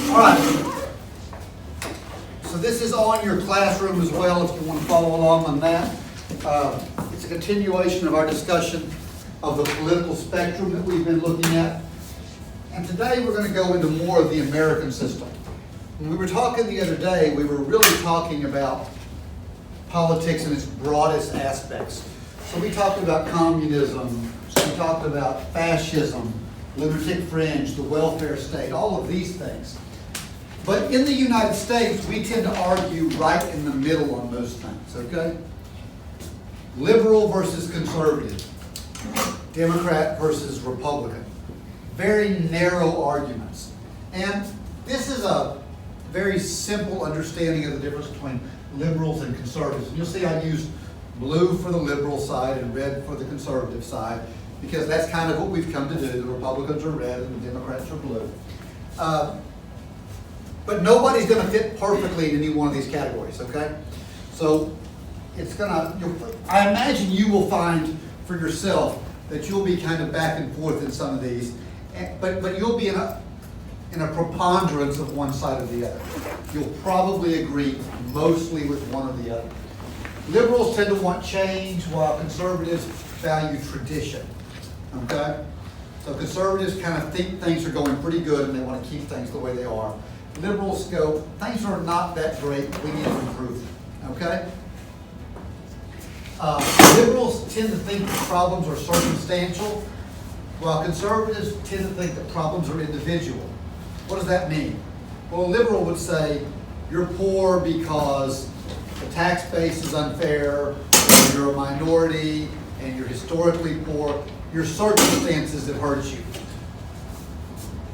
All right. So this is on your classroom as well if you want to follow along on that. It's a continuation of our discussion of the political spectrum that we've been looking at. And today we're going to go into more of the American system. When we were talking the other day, we were really talking about politics in its broadest aspects. So we talked about communism, we talked about fascism, lunatic fringe, the welfare state, all of these things. But in the United States, we tend to argue right in the middle on those things, okay? Liberal versus conservative, Democrat versus Republican. Very narrow arguments. And this is a very simple understanding of the difference between liberals and conservatives. And you'll see I used blue for the liberal side and red for the conservative side, because that's kind of what we've come to do. The Republicans are red and the Democrats are blue. But nobody's going to fit perfectly in any one of these categories, okay? So it's going to, I imagine you will find for yourself that you'll be kind of back and forth in some of these, but you'll be in a preponderance of one side or the other. You'll probably agree mostly with one or the other. Liberals tend to want change, while conservatives value tradition, okay? So conservatives kind of think things are going pretty good and they want to keep things the way they are. Liberals go, things are not that great, we need to improve them, okay? Liberals tend to think that problems are circumstantial, while conservatives tend to think that problems are individual. What does that mean? Well, a liberal would say, you're poor because the tax base is unfair, or you're a minority, and you're historically poor. Your circumstances have hurt you.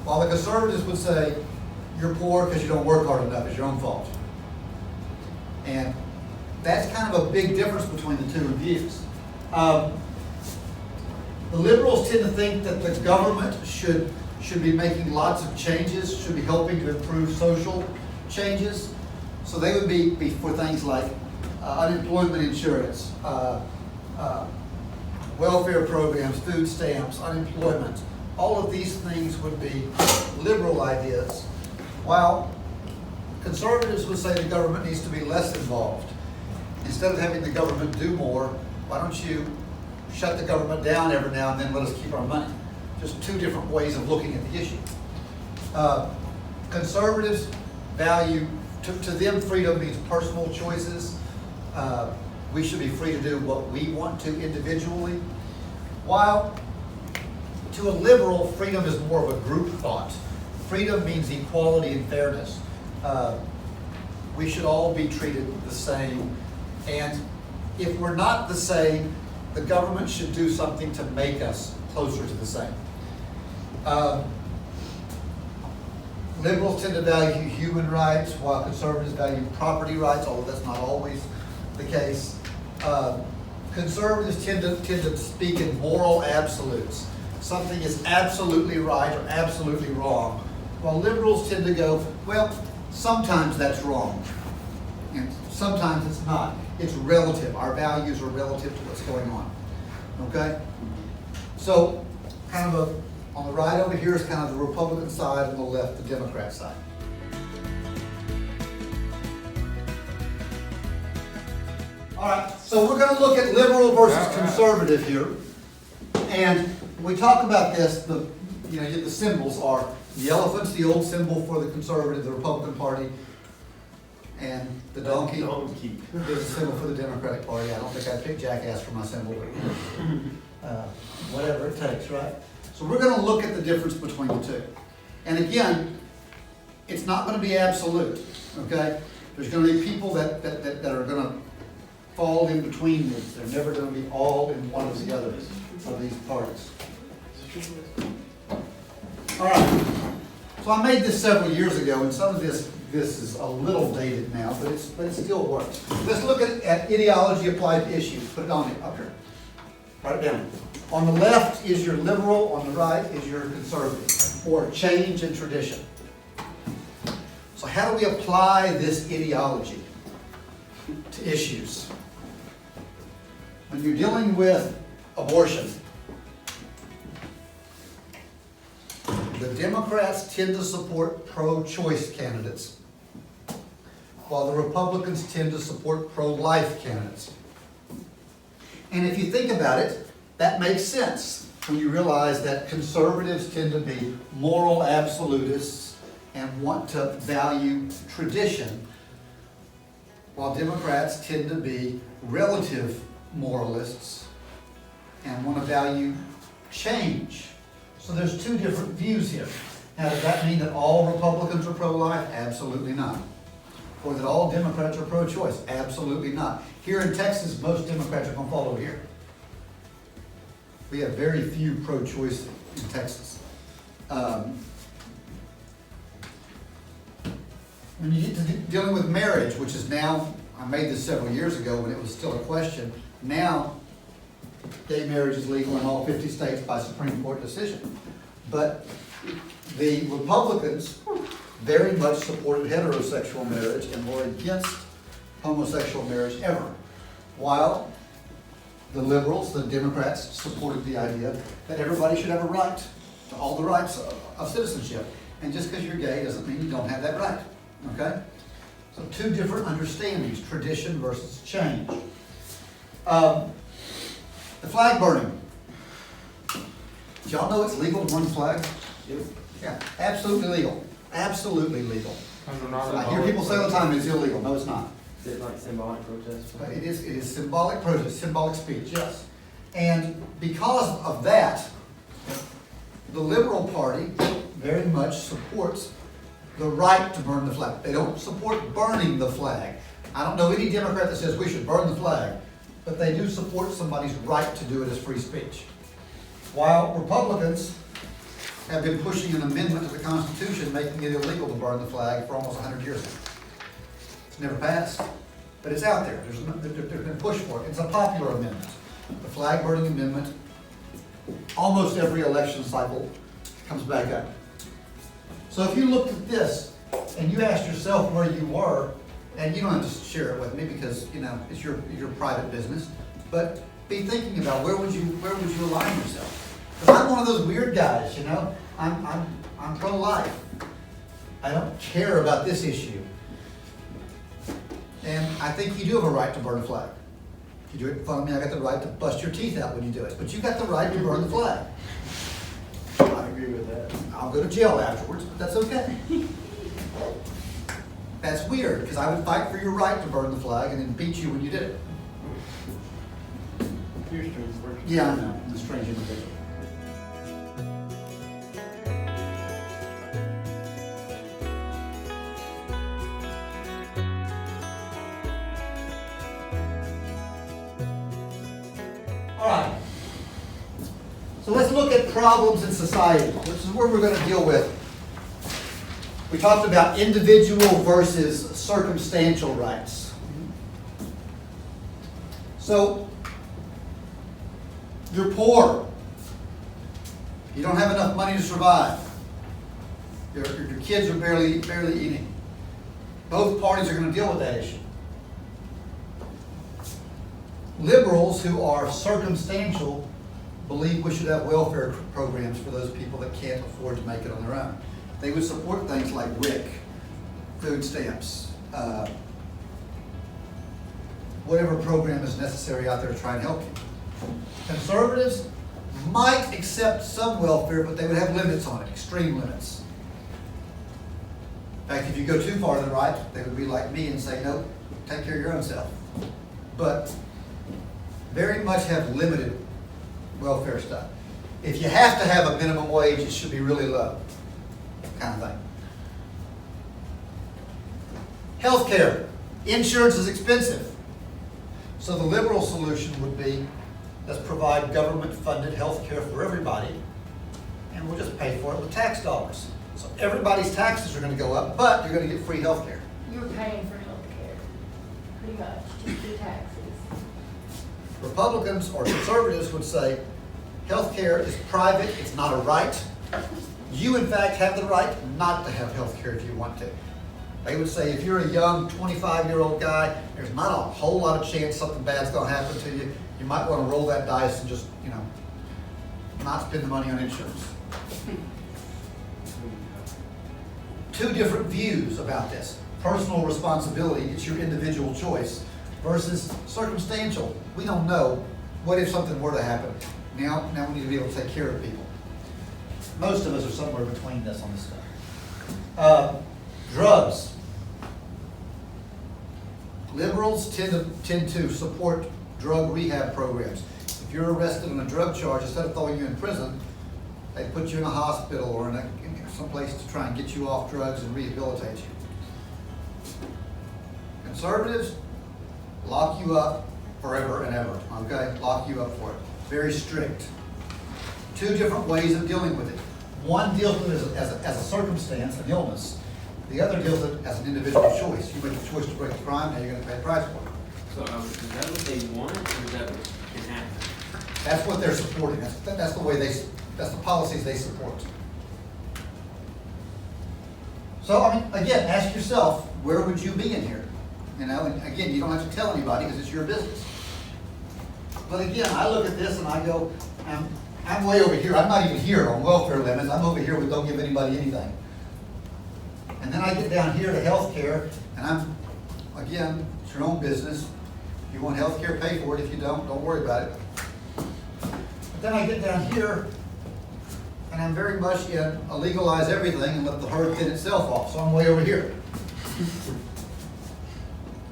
While the conservatives would say, you're poor because you don't work hard enough, it's your own fault. And that's kind of a big difference between the two views. The liberals tend to think that the government should be making lots of changes, should be helping to improve social changes. So they would be for things like unemployment insurance, welfare programs, food stamps, unemployment. All of these things would be liberal ideas, while conservatives would say the government needs to be less involved. Instead of having the government do more, why don't you shut the government down every now and then, let us keep our money? Just two different ways of looking at the issue. Conservatives value, to them, freedom means personal choices. We should be free to do what we want to individually. While to a liberal, freedom is more of a group thought. Freedom means equality and fairness. We should all be treated the same. And if we're not the same, the government should do something to make us closer to the same. Liberals tend to value human rights, while conservatives value property rights, although that's not always the case. Conservatives tend to speak in moral absolutes. Something is absolutely right or absolutely wrong, while liberals tend to go, well, sometimes that's wrong, and sometimes it's not. It's relative. Our values are relative to what's going on. Okay? So, kind of on the right over here is kind of the Republican side, and on the left, the Democrat side. All right, so we're going to look at liberal versus conservative here. And when we talk about this, the symbols are the elephant's the old symbol for the conservative, the Republican Party, and the donkey is a symbol for the Democratic Party. I don't think I'd pick jackass for my symbol, but whatever it takes, right? So we're going to look at the difference between the two. And again, it's not going to be absolute, okay? There's going to be people that are going to fall in between these. They're never going to be all in one of the other of these parties. All right. So I made this several years ago, and some of this is a little dated now, but it still works. Let's look at ideology applied to issues. Put it on it up here. Write it down. On the left is your liberal, on the right is your conservative, or change and tradition. So how do we apply this ideology to issues? When you're dealing with abortion, the Democrats tend to support pro-choice candidates, while the Republicans tend to support pro-life candidates. And if you think about it, that makes sense when you realize that conservatives tend to be moral absolutists and want to value tradition, while Democrats tend to be relative moralists and want to value change. So there's two different views here. Now, does that mean that all Republicans are pro-life? Absolutely not. Or that all Democrats are pro-choice? Absolutely not. Here in Texas, most Democrats are going to follow here. We have very few pro-choice in Texas. When you get to dealing with marriage, which is now, I made this several years ago when it was still a question, now gay marriage is legal in all 50 states by Supreme Court decision. But the Republicans very much supported heterosexual marriage and were against homosexual marriage ever, while the liberals, the Democrats, supported the idea that everybody should have a right to all the rights of citizenship. And just because you're gay doesn't mean you don't have that right, okay? So two different understandings, tradition versus change. The flag burning. Did y'all know it's legal to burn the flag? Yep. Yeah, absolutely legal. Absolutely legal. I hear people say all the time it's illegal. No, it's not. Is it like symbolic protest? It is symbolic protest, symbolic speech, yes. And because of that, the Liberal Party very much supports the right to burn the flag. They don't support burning the flag. I don't know any Democrat that says we should burn the flag, but they do support somebody's right to do it as free speech. While Republicans have been pushing an amendment to the Constitution making it illegal to burn the flag for almost 100 years now. It's never passed, but it's out there. There's been push for it. It's a popular amendment. The flag burning amendment, almost every election cycle comes back up. So if you looked at this and you asked yourself where you were, and you don't have to share it with me because it's your private business, but be thinking about where would you align yourself? Because I'm one of those weird guys, I'm pro-life. I don't care about this issue. And I think you do have a right to burn a flag. If you do it in front of me, I got the right to bust your teeth out when you do it. But you got the right to burn the flag. I agree with that. I'll go to jail afterwards, but that's okay. That's weird, because I would fight for your right to burn the flag and then beat you when you did it. You're a strange person. Yeah, I know. I'm a strange individual. All right. So let's look at problems in society. This is where we're going to deal with. We talked about individual versus circumstantial rights. So, you're poor. You don't have enough money to survive. Your kids are barely eating. Both parties are going to deal with that issue. Liberals who are circumstantial believe we should have welfare programs for those people that can't afford to make it on their own. They would support things like WIC, food stamps, whatever program is necessary out there to try and help you. Conservatives might accept some welfare, but they would have limits on it, extreme limits. In fact, if you go too far to the right, they would be like me and say, no, take care of your own self. But very much have limited welfare stuff. If you have to have a minimum wage, it should be really low, kind of thing. Healthcare. Insurance is expensive. So the liberal solution would be, let's provide government-funded health care for everybody, and we'll just pay for it with tax dollars. So everybody's taxes are going to go up, but you're going to get free health care. You're paying for health care, pretty much, just through taxes. Republicans or conservatives would say, health care is private, it's not a right. You, in fact, have the right not to have health care if you want to. They would say, if you're a young 25-year-old guy, there's not a whole lot of chance something bad's going to happen to you. You might want to roll that dice and just, not spend the money on insurance. two different views about this. Personal responsibility, it's your individual choice, versus circumstantial. We don't know. What if something were to happen? Now we need to be able to take care of people. Most of us are somewhere between this on this stuff. Drugs. Liberals tend to support drug rehab programs. If you're arrested on a drug charge, instead of throwing you in prison, they put you in a hospital or in some place to try and get you off drugs and rehabilitate you. Conservatives lock you up forever and ever, okay? Lock you up for it. Very strict. Two different ways of dealing with it. One deals with it as a circumstance, an illness. The other deals with it as an individual choice. You make the choice to break the crime, now you're going to pay a price for it. So is that what they want, or is that what can happen? That's what they're supporting. That's the way that's the policies they support. So, I mean, again, ask yourself, where would you be in here? You know, and again, you don't have to tell anybody because it's your business. But again, I look at this and I go, I'm way over here. I'm not even here on welfare limits. I'm over here with don't give anybody anything. And then I get down here to healthcare, and again, it's your own business. If you want healthcare, pay for it. If you don't worry about it. But then I get down here, and I'm very much in a legalize everything and let the herd thin itself off. So I'm way over here.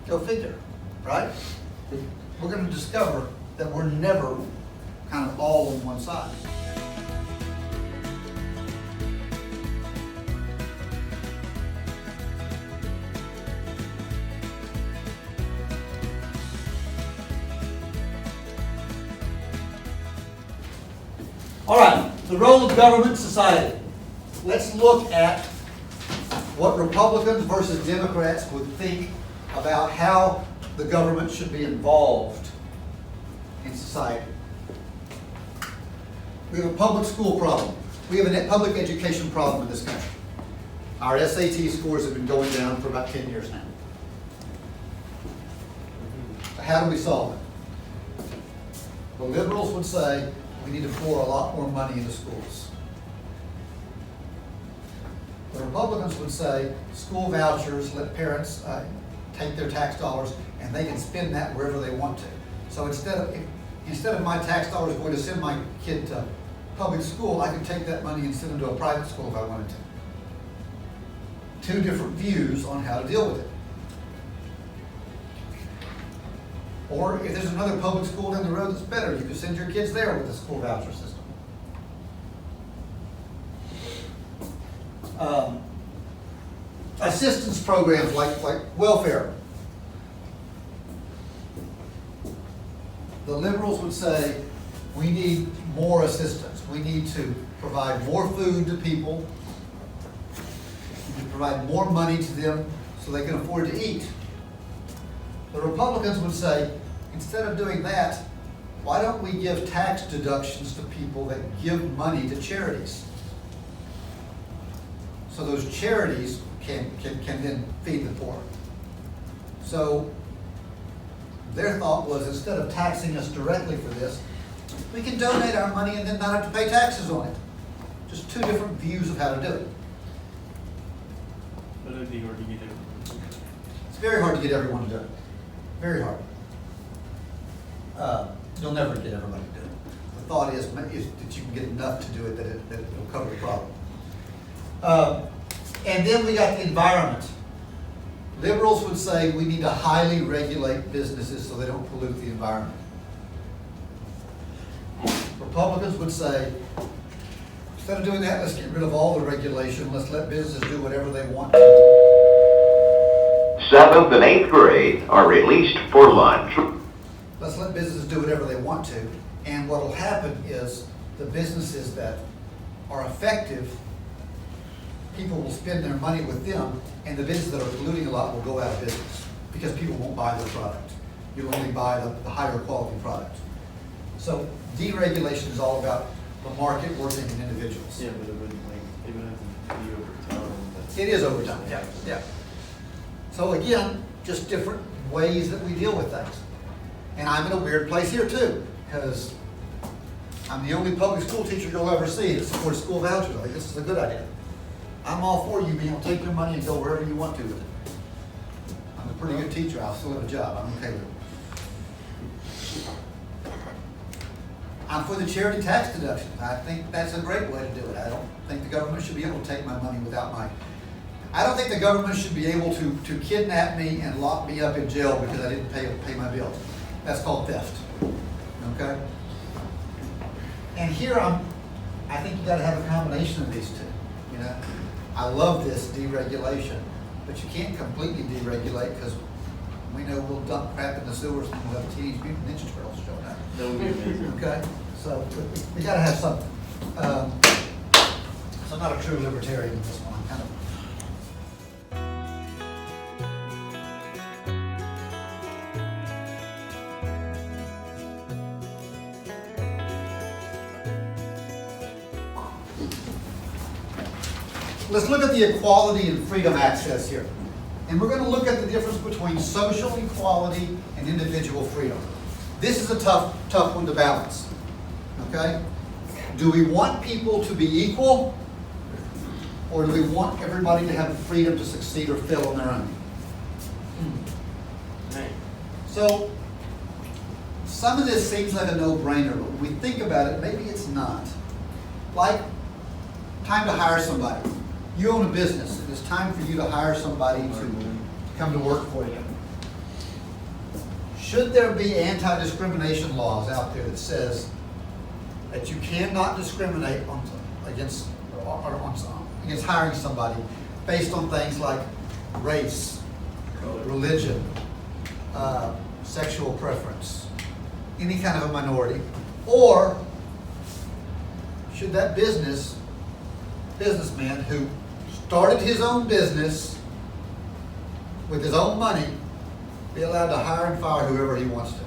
Go figure, right? We're going to discover that we're never kind of all on one side. All right, the role of government in society. Let's look at what Republicans versus Democrats would think about how the government should be involved in society. We have a public school problem. We have a public education problem in this country. Our SAT scores have been going down for about 10 years now. How do we solve it? The liberals would say we need to pour a lot more money into schools. The Republicans would say school vouchers, let parents take their tax dollars and they can spend that wherever they want to. So instead of my tax dollars going to send my kid to public school, I could take that money and send them to a private school if I wanted to. Two different views on how to deal with it. Or if there's another public school down the road that's better, you could send your kids there with the school voucher system. Assistance programs like welfare. The liberals would say we need more assistance. We need to provide more food to people. We need to provide more money to them so they can afford to eat. The Republicans would say, instead of doing that, why don't we give tax deductions to people that give money to charities? So those charities can then feed the poor. So their thought was, instead of taxing us directly for this, we can donate our money and then not have to pay taxes on it. Just two different views of how to do it. But it'd be hard to get everyone. It's very hard to get everyone to do it. Very hard. You'll never get everybody to do it. The thought is that you can get enough to do it that it'll cover the problem. And then we got the environment. Liberals would say we need to highly regulate businesses so they don't pollute the environment. Republicans would say, instead of doing that, let's get rid of all the regulation. Let's let businesses do whatever they want to. 7th and 8th grade are released for lunch. Let's let businesses do whatever they want to. And what will happen is the businesses that are effective, people will spend their money with them, and the businesses that are polluting a lot will go out of business because people won't buy their product. You'll only buy the higher quality product. So deregulation is all about the market working in individuals. Yeah, but it wouldn't it would have to be over time. It is over time, yeah. So again, just different ways that we deal with things. And I'm in a weird place here too, because I'm the only public school teacher you'll ever see that supports school vouchers. I think this is a good idea. I'm all for you being able to take your money and go wherever you want to with it. I'm a pretty good teacher, I'll still have a job, I'm okay with it. I'm for the charity tax deduction. I think that's a great way to do it. I don't think the government should be able to take my money without I don't think the government should be able to kidnap me and lock me up in jail because I didn't pay my bills. That's called theft, okay? And here I think you gotta have a combination of these two, you know? I love this deregulation, but you can't completely deregulate because we know we'll dump crap in the sewers and we'll have Teenage Mutant Ninja Turtles showing up. That would be amazing. Okay, so we gotta have something. So I'm not a true libertarian in this one, I'm kind of. Let's look at the equality and freedom access here. And we're gonna look at the difference between social equality and individual freedom. This is a tough one to balance, okay? Do we want people to be equal? Or do we want everybody to have the freedom to succeed or fail on their own? Right. So, some of this seems like a no-brainer, but when we think about it, maybe it's not. Like, time to hire somebody. You own a business, and it's time for you to hire somebody to come to work for you. Should there be anti-discrimination laws out there that says that you cannot discriminate against hiring somebody based on things like race, religion, sexual preference, any kind of a minority? Or should that businessman who started his own business with his own money be allowed to hire and fire whoever he wants to?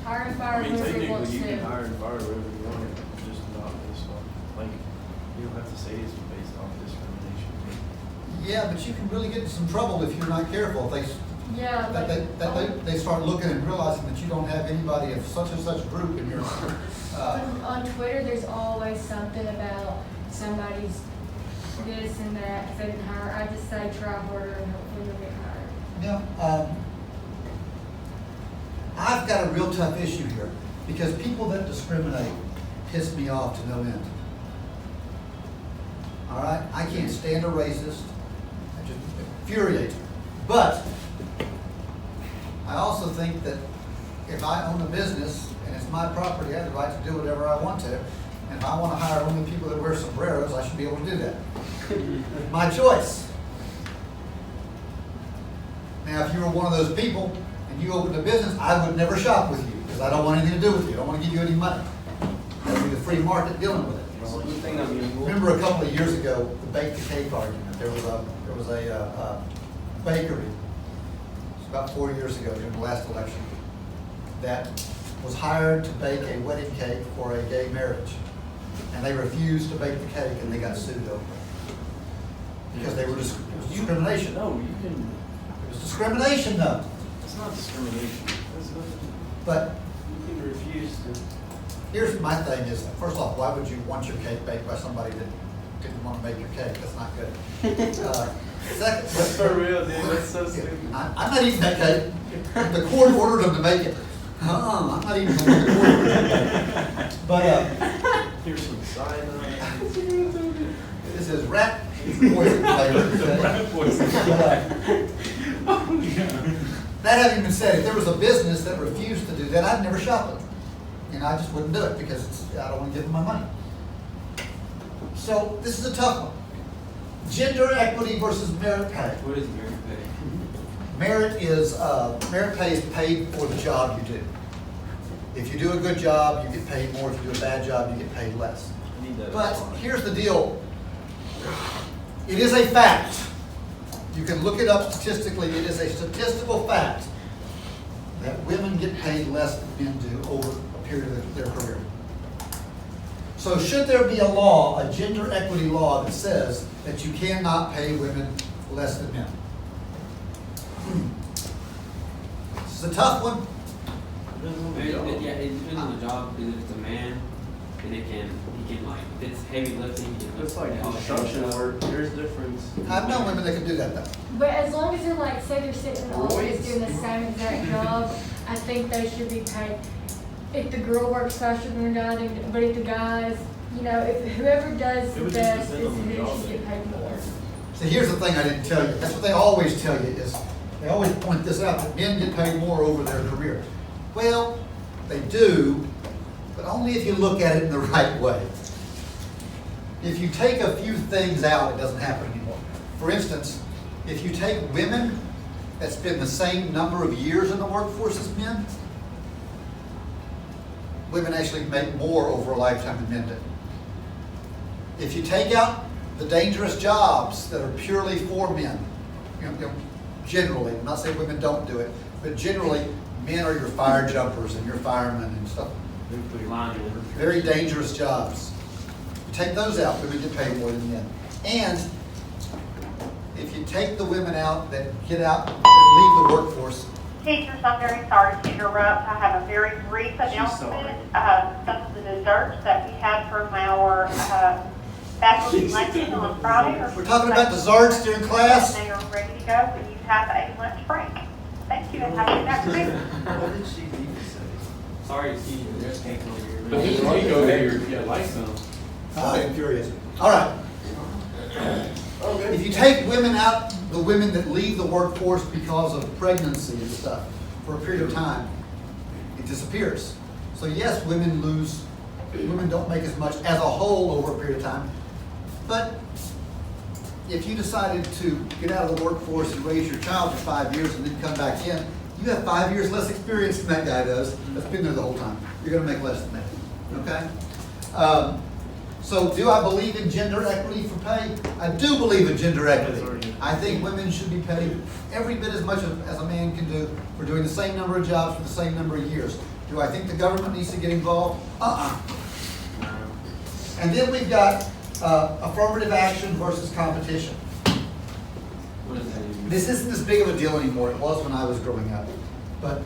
Hire and I fire mean, whoever he wants technically, you can to. hire and fire whoever you want, just not based on, like, you don't have to say it's based off discrimination. Yeah, but you can really get in some trouble if you're not careful. If Yeah, they start looking and realizing that you don't have anybody of such and such group in your. on Twitter, there's always something about somebody's this and that, if they didn't hire, I just say try harder and hopefully you'll get hired. Yeah, I've got a real tough issue here because people that discriminate piss me off to no end. All right, I can't stand a racist. It just infuriates me. But I also think that if I own a business and it's my property, I have the right to do whatever I want to. And if I want to hire only people that wear sombreros, I should be able to do that. My choice. Now, if you were one of those people and you opened a business, I would never shop with you because I don't want anything to do with you. I don't want to give you any money. That would be the free market dealing with it. So you think I'm equal? Remember a couple of years ago, the bake the cake argument. There was a bakery. It's about 4 years ago during the last election that was hired to bake a wedding cake for a gay marriage, and they refused to bake the cake, and they got sued over it because they were it was discrimination. No, you can, It was discrimination, though. it's not discrimination. That's nothing. But You can refuse to. here's my thing: is first off, why would you want your cake baked by somebody that didn't want to make your cake? That's not good. Second, That's for real, dude. That's so stupid. I'm not eating that cake. The court ordered them to make it. I'm not eating the one the court ordered them to make. But Here's some cyanide. this is rat poison flavor. Rat poison. That having been said, if there was a business that refused to do that, I'd never shop it. And I just wouldn't do it because I don't want to give them my money. So this is a tough one. Gender equity versus merit pay. What is merit pay? Merit pay is paid for the job you do. If you do a good job, you get paid more. If you do a bad job, you get paid less. I need that. But here's the deal. It is a fact. You can look it up statistically. It is a statistical fact that women get paid less than men do over a period of their career. So should there be a law, a gender equity law that says that you cannot pay women less than men? This is a tough one. Yeah, it depends on the job, because if it's a man, then he You can like, if it's heavy lifting, you can lift. It's like construction work, there's difference. I've known women that can do that though. But as long as they're like, say they're sitting in the office Roids. doing the same exact job, I think they should be paid. If the girl works faster than the guy, but if the guys, you know, if whoever does It the would just best depend is on the who job. should get paid more. See, here's the thing I didn't tell you. That's what they always tell you is, they always point this out, that men get paid more over their career. Well, they do, but only if you look at it in the right way. If you take a few things out, it doesn't happen anymore. For instance, if you take women that spend the same number of years in the workforce as men, women actually make more over a lifetime than men do. If you take out the dangerous jobs that are purely for men, generally, I'm not saying women don't do it, but generally, men are your fire jumpers and your firemen and stuff. Line work. Very dangerous jobs. You take those out, women get paid more than men. And if you take the women out that get out and leave the workforce, Teachers, I'm very sorry to interrupt. I have a very brief announcement. Some of the desserts that we had from our faculty luncheon on Friday are. we're talking about desserts during class. They are ready to go when you have a lunch break. Thank you and have a good afternoon. What did she need to say? Sorry, excuse me, there's cake over here. But who's gonna go here if you got lights on? I am curious. All right. Okay. If you take women out, the women that leave the workforce because of pregnancy and stuff, for a period of time, it disappears. So yes, women don't make as much as a whole over a period of time. But if you decided to get out of the workforce and raise your child for 5 years and then come back in, you have 5 years less experience than that guy does that's been there the whole time. You're gonna make less than that, okay? So do I believe in gender equity for pay? I do believe in gender equity. I think women should be paid every bit as much as a man can do for doing the same number of jobs for the same number of years. Do I think the government needs to get involved? And then we've got affirmative action versus competition. What does that mean? This isn't as big of a deal anymore. It was when I was growing up. But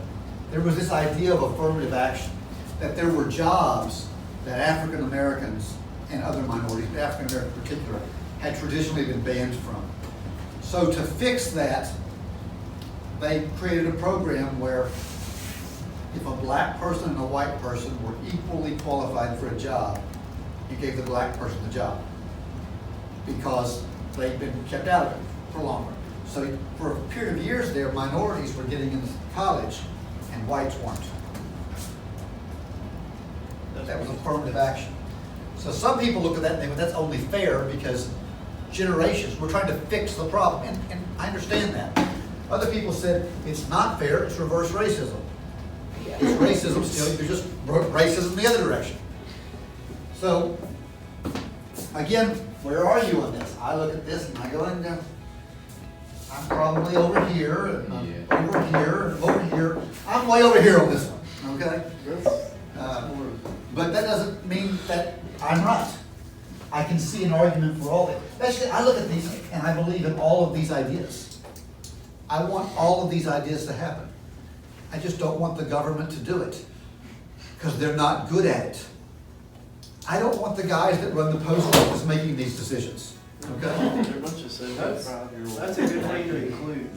there was this idea of affirmative action, that there were jobs that African Americans and other minorities, but African Americans in particular, had traditionally been banned from. So to fix that, they created a program where if a black person and a white person were equally qualified for a job, you gave the black person the job because they'd been kept out of it for longer. So for a period of years there, minorities were getting into college and whites weren't. That was affirmative action. So some people look at that and think, well, that's only fair because generations, we're trying to fix the problem. And I understand that. Other people said, it's not fair, it's reverse racism. It's racism still, you're just racism the other direction. So, again, where are you on this? I look at this and I go, I'm probably over here, and I'm over here, and over here. I'm way over here on this one, okay? But that doesn't mean that I'm right. I can see an argument for all of it. Actually, I look at these and I believe in all of these ideas. I want all of these ideas to happen. I just don't want the government to do it because they're not good at it. I don't want the guys that run the post office making these decisions, okay? They're a bunch of 75-year-olds. That's a good thing to include.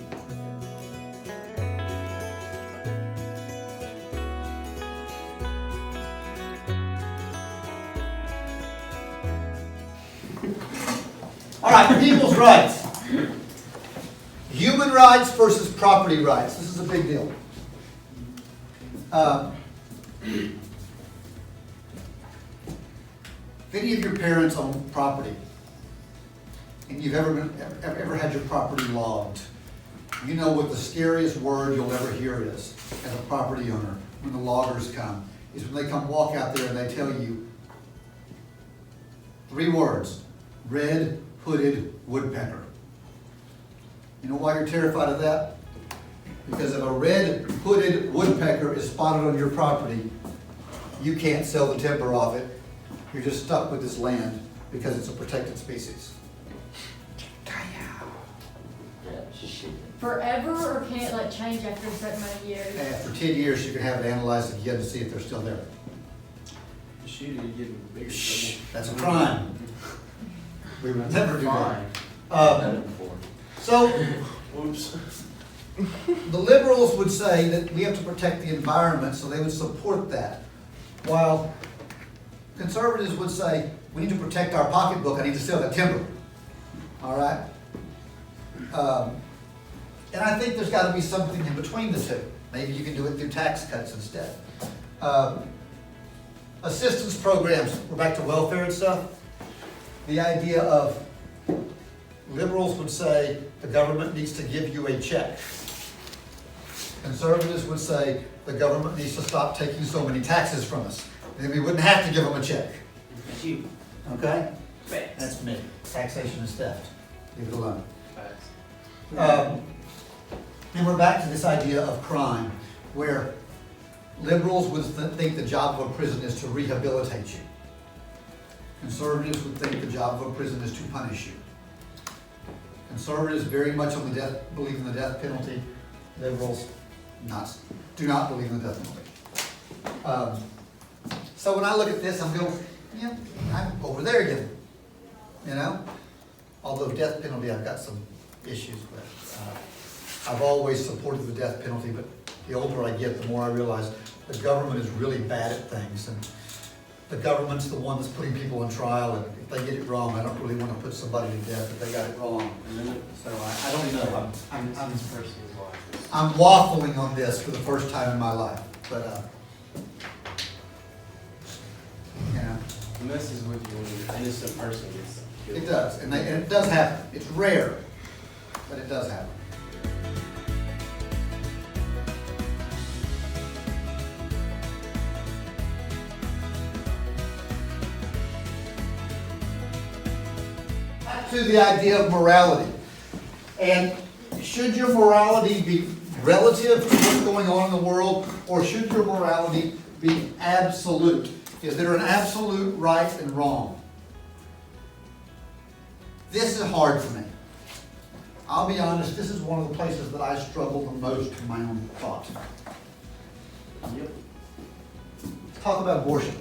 All right, people's rights. Human rights versus property rights. This is a big deal. If any of your parents own property, and you've ever had your property logged, you know what the scariest word you'll ever hear is, as a property owner, when the loggers come, is when they come walk out there and they tell you 3 words: red hooded woodpecker. You know why you're terrified of that? Because if a red hooded woodpecker is spotted on your property, you can't sell the timber off it. You're just stuck with this land because it's a protected species. Forever, or can it like change after a certain amount of years? And for 10 years, you can have it analyzed again to see if they're still there. shoot it, you get in bigger trouble. That's a crime. We would never do that. Done it before. So, Whoops. the liberals would say that we have to protect the environment, so they would support that. While conservatives would say, we need to protect our pocketbook, I need to sell that timber. All right? And I think there's gotta be something in between the two. Maybe you can do it through tax cuts instead. Assistance programs, we're back to welfare and stuff. The idea of liberals would say the government needs to give you a check. Conservatives would say the government needs to stop taking so many taxes from us. Then we wouldn't have to give them a check. That's you. Okay? Facts. That's me. Taxation is theft. Leave it alone. Facts. And we're back to this idea of crime, where liberals would think the job of a prison is to rehabilitate you. Conservatives would think the job of a prison is to punish you. Conservatives very much on the believe in the death penalty. Liberals do not believe in the death penalty. So when I look at this, I'm going, yeah, I'm over there again. You know? Although death penalty, I've got some issues with. I've always supported the death penalty, but the older I get, the more I realize the government is really bad at things, and the government's the one that's putting people on trial, and if they get it wrong, I don't really want to put somebody to death if they got it wrong. So I don't know. I'm waffling on this for the first time in my life, but yeah, The mess is with you when an innocent person gets killed. it does, and it does happen. It's rare, but it does happen. Back to the idea of morality. And should your morality be relative to what's going on in the world, or should your morality be absolute? Is there an absolute right and wrong? This is hard for me. I'll be honest, this is one of the places that I struggle the most in my own thought. Yep. Let's talk about abortion.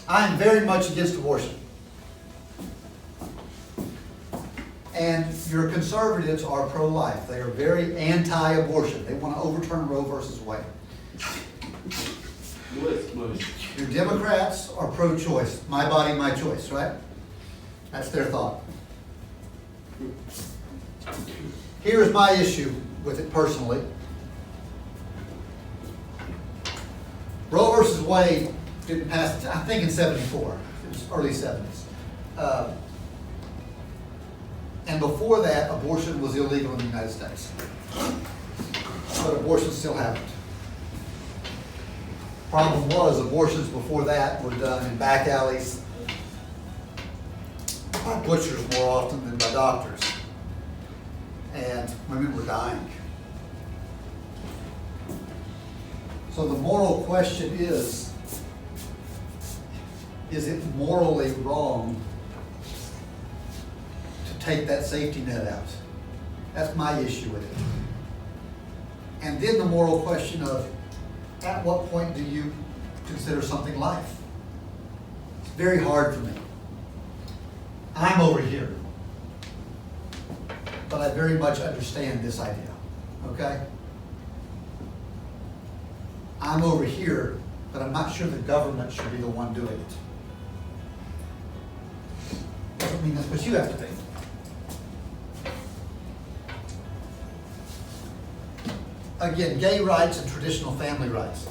I am very much against abortion. And your conservatives are pro-life. They are very anti-abortion. They want to overturn Roe versus Wade. Your Democrats are pro-choice. My body, my choice, right? That's their thought. Here's my issue with it personally. Roe versus Wade didn't pass, I think in '74. It was early '70s. And before that, abortion was illegal in the United States. But abortion still happened. Problem was, abortions before that were done in back alleys by butchers more often than by doctors. And women were dying. So the moral question is it morally wrong to take that safety net out? That's my issue with it. And then the moral question of, at what point do you consider something life? It's very hard for me. I'm over here. But I very much understand this idea, okay? I'm over here, but I'm not sure the government should be the one doing it. Doesn't mean that's what you have to think. Again, gay rights and traditional family rights.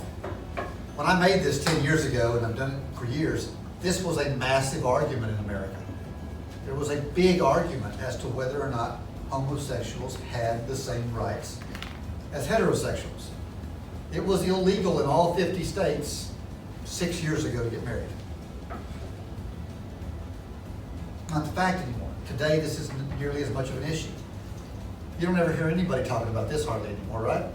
When I made this 10 years ago, and I've done it for years, this was a massive argument in America. There was a big argument as to whether or not homosexuals had the same rights as heterosexuals. It was illegal in all 50 states 6 years ago to get married. Not the fact anymore. Today, this isn't nearly as much of an issue. You don't ever hear anybody talking about this hardly anymore, right?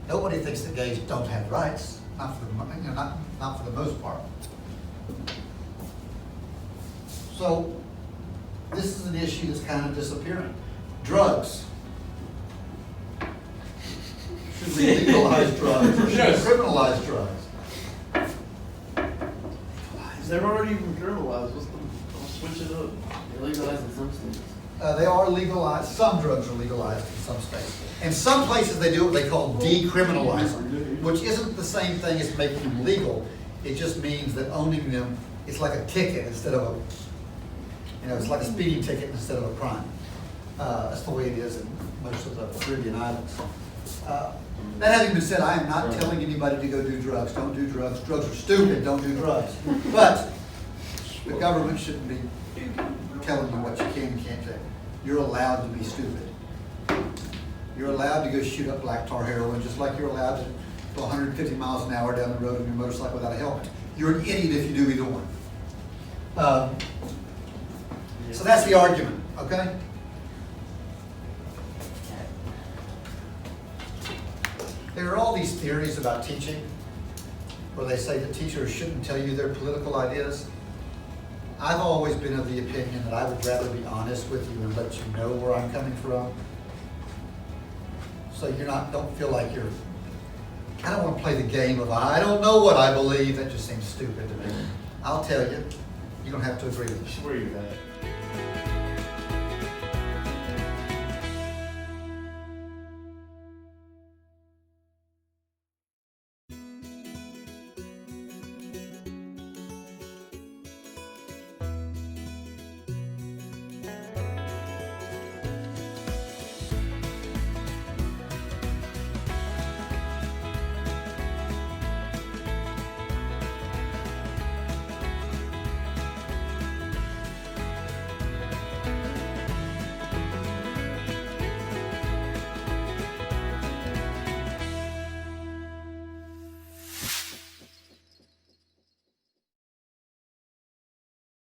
Nobody thinks that gays don't have rights, not for the most part. So, this is an issue that's kind of disappearing. Drugs. Should we legalize drugs or should we Yes. criminalize drugs? They're already criminalized, what's the, I'll switch it up. They're legalized in some states. They are legalized, some drugs are legalized in some states. In some places, they do what they call decriminalizing, which isn't the same thing as making them legal. It just means that owning them, it's like a ticket instead of it's like a speeding ticket instead of a crime. That's the way it is in most of the Caribbean islands. That having been said, I am not telling anybody to go do drugs. Don't do drugs. Drugs are stupid. Don't do drugs. But the government shouldn't be telling you what you can and can't do. You're allowed to be stupid. You're allowed to go shoot up black tar heroin, just like you're allowed to go 150 miles an hour down the road on your motorcycle without a helmet. You're an idiot if you do either one. So that's the argument, okay? There are all these theories about teaching where they say that teachers shouldn't tell you their political ideas. I've always been of the opinion that I would rather be honest with you and let you know where I'm coming from. So don't feel like I don't want to play the game of I don't know what I believe. That just seems stupid to me. I'll tell you. You don't have to agree with me. Where you at?